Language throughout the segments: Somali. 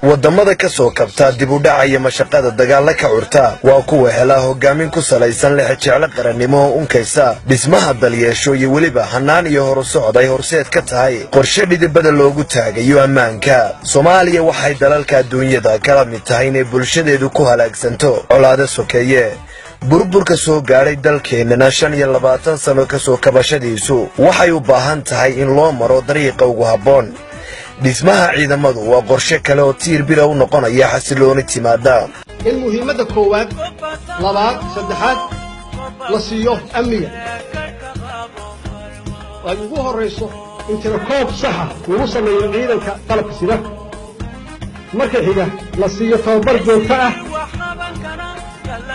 wadamada ka soo kabta dib u dhacaya mashaqada dagaal ka curta waa kuwa hela hogaamin ku salaysan leh jecel qarannimo unkaysa dhismaha dalyeesho iyo waliba hanaan iyo horusocod ay horseed ka tahay qorshe dhidibada loogu taagayo ammaanka Soomaaliya waxay dalalka adduunyada kala mid tahay inay bulshadeedu ku halaagsanto colaado sokeeye burburka soo gaaray dalkeenna 25 sano ka soo kabashadiisu waxay u baahan tahay in loo maro dariiqa ugu haboon dhismaha ciidamadu waa qorshe kale oo tiir bir u noqonaya xasilooni timaada in muhiimada koowaad labaad saddexaad la siiyo amniga ay ugu horeyso in tirakoob sax ah lagu sameeyo ciidanka qalabka sida marka xiga la siiyo tababar joogto ah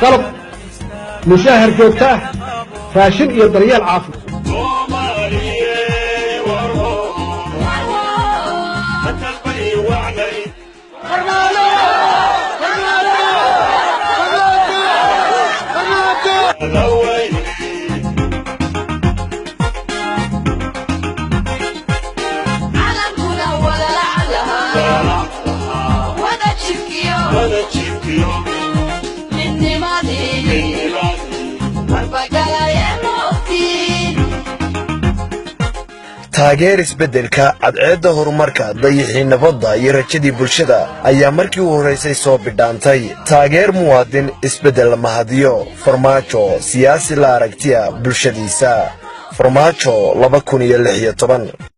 qalab mushahar joogto ah raashin iyo daryeel caafimaad taageer isbedelka cadceedda horumarka dayixii nabadda iyo rajadii bulshada ayaa markii u horeysay soo bidhaantay taageer muwaadin isbedel mahadiyo farmaajo siyaasi la aragtiya bulshadiisa farmaajo 2016